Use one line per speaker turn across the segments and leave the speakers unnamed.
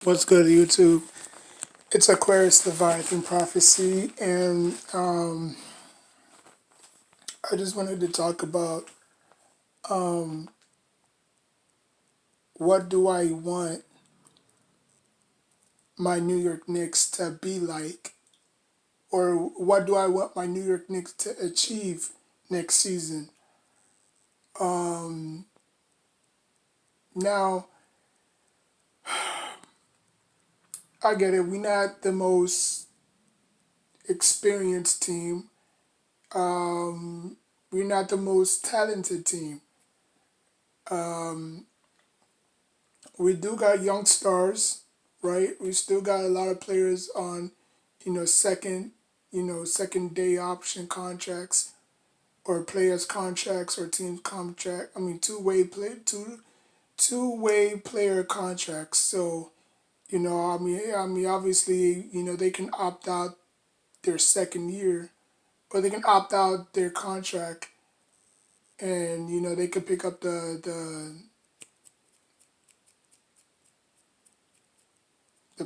What's good, YouTube? It's Aquarius Leviathan Prophecy, and I just wanted to talk about what do I want my New York Knicks to be like, or what do I want my New York Knicks to achieve next season. Um, Now, I get it. We're not the most experienced team. We're not the most talented team. Um, we do got young stars, right? We still got a lot of players on, second, second day option contracts or players contracts or team contract. I mean, two-way player contracts. So, obviously, they can opt out their second year, or they can opt out their contract, and they could pick up the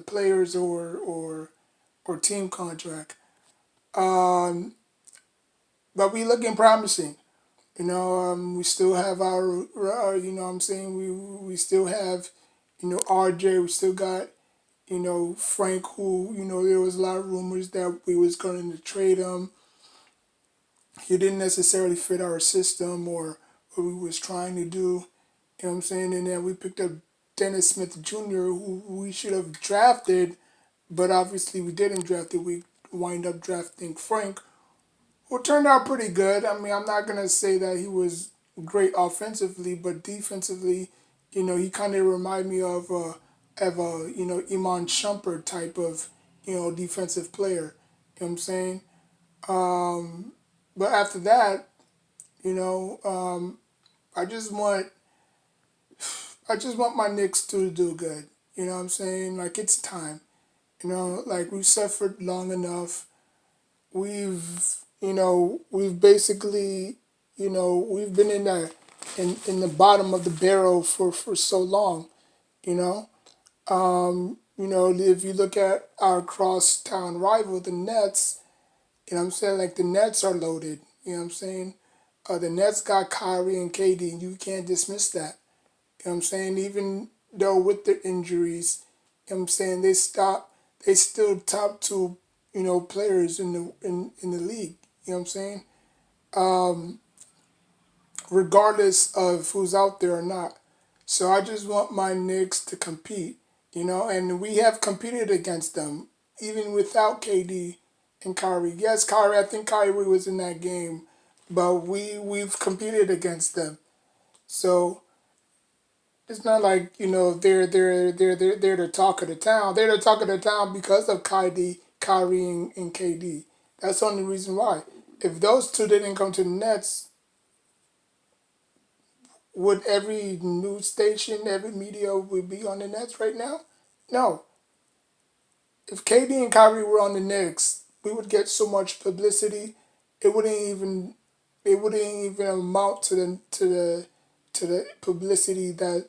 players or team contract. Um, but we looking promising. We still have our I'm saying we still have, RJ. We still got, Frank, who, there was a lot of rumors that we was going to trade him. He didn't necessarily fit our system or what we was trying to do. You know what I'm saying? And then we picked up Dennis Smith Jr., who we should have drafted, but obviously we didn't draft it. We wind up drafting Frank, who turned out pretty good. I mean, I'm not gonna say that he was great offensively, but defensively, he kind of reminded me of a Iman Shumpert type of defensive player. You know what I'm saying? Um, but after that, you know, um, I just want I just want my Knicks to do good. You know what I'm saying? Like, it's time. Like, we've suffered long enough. We've basically, we've been in the bottom of the barrel for so long. You know, if you look at our crosstown rival, the Nets. What I'm saying? Like, the Nets are loaded. You know what I'm saying? The Nets got Kyrie and KD, and you can't dismiss that. You know what I'm saying? Even though with the injuries, I'm saying they still top two, players in the league. You know what I'm saying? Um, Regardless of who's out there or not. So I just want my Knicks to compete, and we have competed against them even without KD and Kyrie. Yes, Kyrie, I think Kyrie was in that game, but we've competed against them. So it's not like they're the talk of the town. They're the talk of the town because of Kyrie and KD. That's the only reason why. If those two didn't come to the Nets, would every news station, every media would be on the Nets right now? No. If KD and Kyrie were on the Knicks, we would get so much publicity. It wouldn't even amount to the publicity that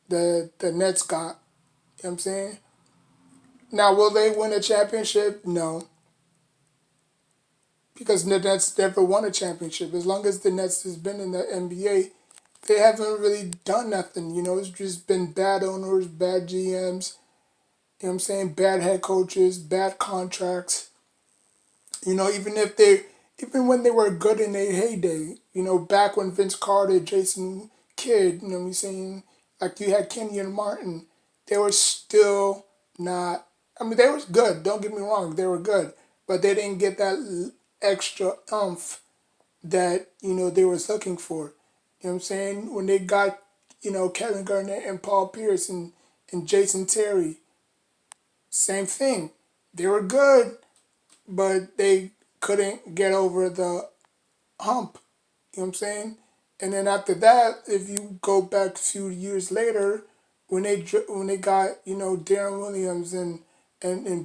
the Nets got. You know what I'm saying? Now, will they win a championship? No, because the Nets never won a championship. As long as the Nets has been in the NBA, they haven't really done nothing. It's just been bad owners, bad GMs, you know what I'm saying, bad head coaches, bad contracts. Even when they were good in their heyday, back when Vince Carter, Jason Kidd, you know what I'm saying, like you had Kenny and Martin, they were still not. I mean, they were good. Don't get me wrong, they were good, but they didn't get that extra umph that they was looking for. You know what I'm saying? When they got Kevin Garnett and Paul Pierce and Jason Terry, same thing. They were good, but they couldn't get over the hump. You know what I'm saying? And then after that, if you go back a few years later, when they got Darren Williams and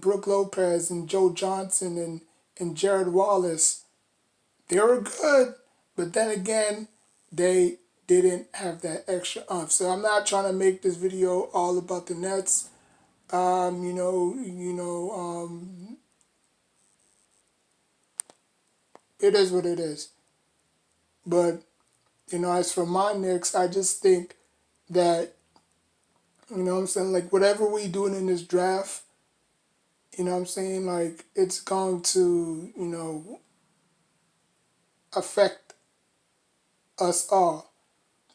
Brooke Lopez and Joe Johnson and Jared Wallace, they were good, but then again, they didn't have that extra umph. So I'm not trying to make this video all about the Nets. it is what it is. But as for my Knicks, I just think that what I'm saying, like whatever we doing in this draft, what I'm saying, like it's going to affect us all.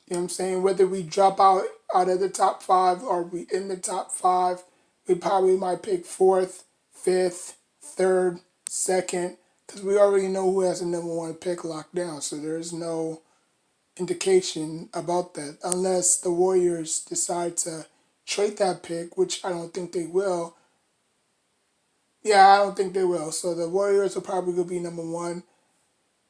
You know what I'm saying? Whether we drop out of the top five or we in the top five, we probably might pick fourth, fifth, third, second, because we already know who has the number one pick locked down. So there's no indication about that unless the Warriors decide to trade that pick, which I don't think they will. Yeah, I don't think they will. So the Warriors are probably gonna be number one.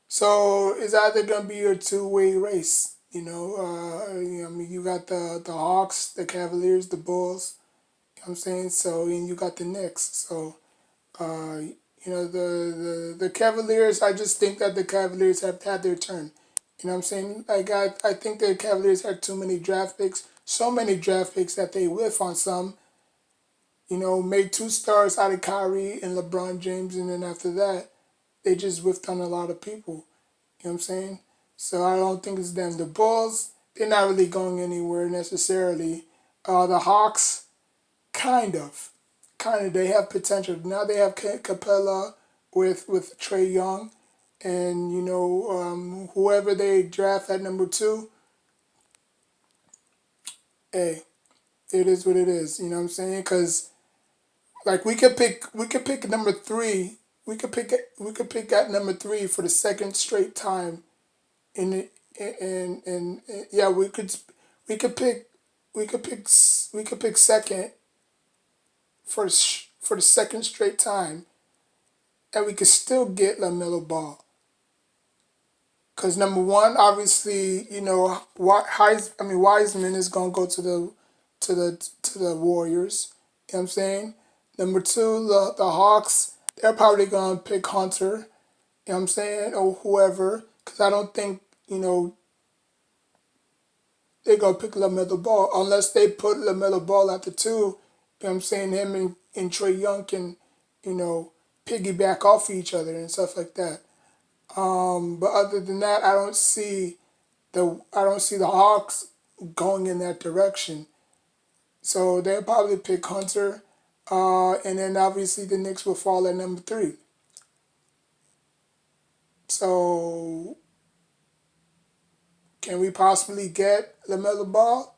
So it's either gonna be a two-way race. I mean, you got the Hawks, the Cavaliers, the Bulls. You know what I'm saying? So and you got the Knicks. So the Cavaliers. I just think that the Cavaliers have had their turn. You know what I'm saying? Like I think the Cavaliers had too many draft picks, so many draft picks that they whiff on some. Made two stars out of Kyrie and LeBron James, and then after that, they just whiffed on a lot of people. You know what I'm saying? So I don't think it's them. The Bulls, they're not really going anywhere necessarily. The Hawks, kind of, they have potential. Now they have Capella with Trey Young, and whoever they draft at number two, hey, it is what it is. You know what I'm saying? Because like we could pick number three. We could pick at number three for the second straight time in the and yeah we could pick we could pick second for the second straight time, and we could still get LaMelo Ball. Because number one, obviously, Wiseman is gonna go to the Warriors. You know what I'm saying? Number two, the Hawks, they're probably gonna pick Hunter. You know what I'm saying? Or whoever. Because I don't think, they're gonna pick LaMelo Ball unless they put LaMelo Ball at the two. You know what I'm saying? Him and Trey Young can, you know, piggyback off each other and stuff like that. But other than that, I don't see the Hawks going in that direction. So they'll probably pick Hunter, and then obviously the Knicks will fall at number three. So can we possibly get LaMelo Ball?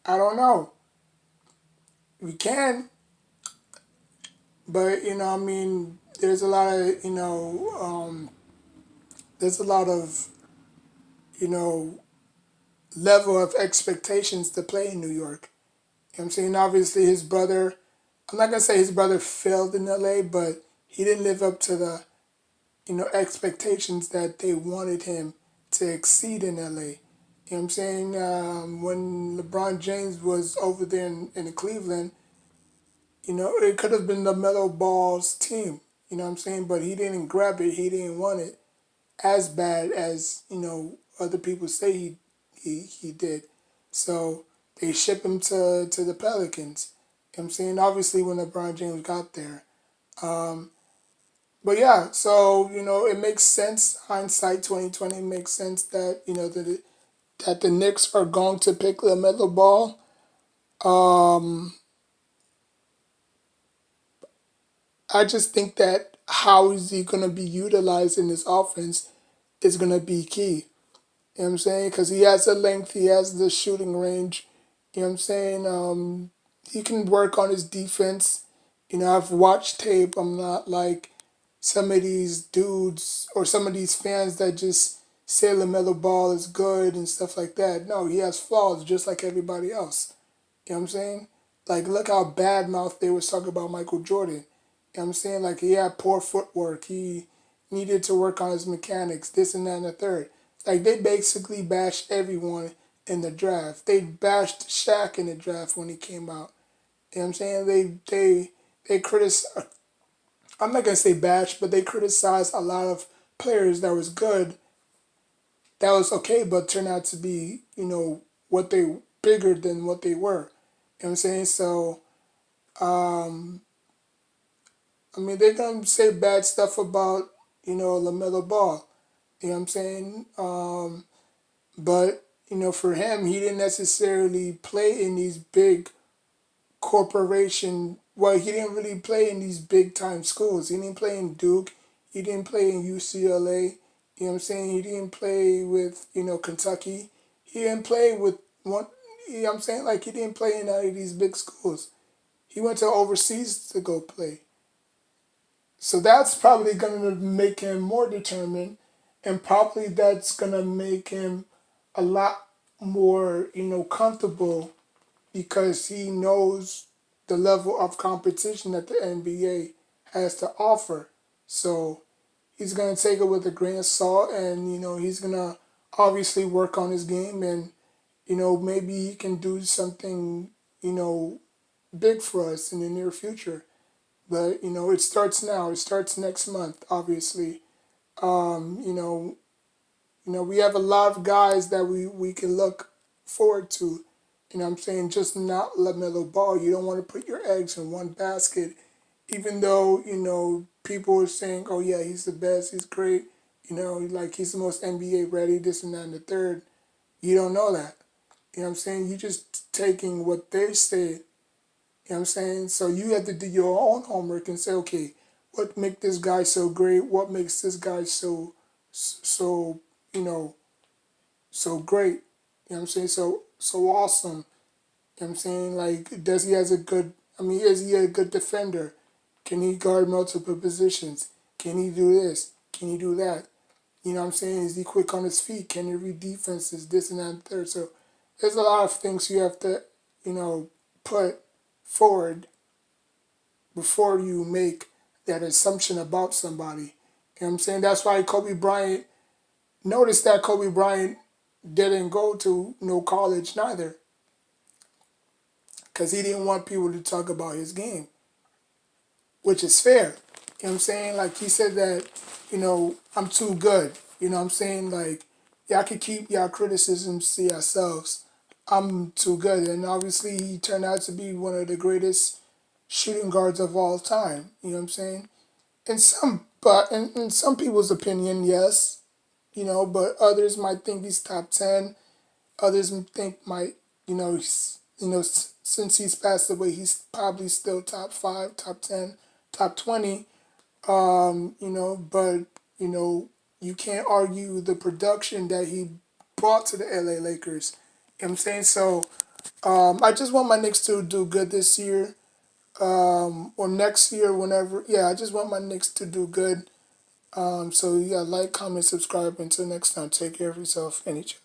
I don't know. We can, but I mean, there's a lot of you know level of expectations to play in New York. You know what I'm saying? Obviously, his brother. I'm not gonna say his brother failed in LA, but he didn't live up to the expectations that they wanted him to exceed in LA. You know what I'm saying? When LeBron James was over there in Cleveland, it could have been the Melo Ball's team. You know what I'm saying? But he didn't grab it. He didn't want it as bad as other people say he did. So they ship him to the Pelicans. You know what I'm saying? Obviously, when LeBron James got there. But yeah, so it makes sense. Hindsight 2020 makes sense that that the Knicks are going to pick LaMelo Ball. Um, I just think that how is he going to be utilized in this offense is going to be key. You know what I'm saying? Because he has the length, he has the shooting range. You know what I'm saying? He can work on his defense. I've watched tape. I'm not like some of these dudes or some of these fans that just say LaMelo Ball is good and stuff like that. No, he has flaws just like everybody else. You know what I'm saying? Like, look how bad mouth they was talking about Michael Jordan. You know what I'm saying? Like, he had poor footwork. He needed to work on his mechanics, this and that and the third. Like, they basically bashed everyone in the draft. They bashed Shaq in the draft when he came out. You know what I'm saying? They criticized, I'm not going to say bash, but they criticized a lot of players that was good, that was okay, but turned out to be, what they bigger than what they were. You know what I'm saying? So Um, I mean, they're gonna say bad stuff about LaMelo Ball. You know what I'm saying? But for him, he didn't necessarily play in these big corporation. Well, he didn't really play in these big time schools. He didn't play in Duke. He didn't play in UCLA. You know what I'm saying? He didn't play with Kentucky. He didn't play with one. You know what I'm saying? Like he didn't play in any of these big schools. He went to overseas to go play. So that's probably going to make him more determined, and probably that's going to make him a lot more, comfortable because he knows the level of competition that the NBA has to offer. So he's going to take it with a grain of salt, and he's going to obviously work on his game, and maybe he can do something big for us in the near future. But it starts now. It starts next month. Obviously, um, you know, we have a lot of guys that we can look forward to. What I'm saying? Just not LaMelo Ball. You don't want to put your eggs in one basket, even though people are saying, "Oh yeah, he's the best. He's great." Like he's the most NBA ready. This and that and the third. You don't know that. What I'm saying? You just taking what they say. What I'm saying? So you have to do your own homework and say, okay, what makes this guy so great? What makes this guy so you know so great? What I'm saying? So awesome. What I'm saying? Like, does he has a good? I mean, is he a good defender? Can he guard multiple positions? Can he do this? Can he do that? What I'm saying? Is he quick on his feet? Can he read defenses? This and that and third. So there's a lot of things you have to, put forward before you make that assumption about somebody. What I'm saying? That's why Kobe Bryant, notice that Kobe Bryant didn't go to no college neither, because he didn't want people to talk about his game, which is fair. What I'm saying? Like he said that, I'm too good. What I'm saying? Like, y'all can keep y'all criticisms to yourselves. I'm too good. And obviously he turned out to be one of the greatest shooting guards of all time. What I'm saying? In some people's opinion, yes, but others might think he's top 10. Others think might, since he's passed away, he's probably still top 5, top 10, top 20. But you know, you can't argue the production that he brought to the LA Lakers. You know what I'm saying? So I just want my Knicks to do good this year, or next year, whenever. Yeah, I just want my Knicks to do good. So yeah, like, comment, subscribe. Until next time, take care of yourself and each other.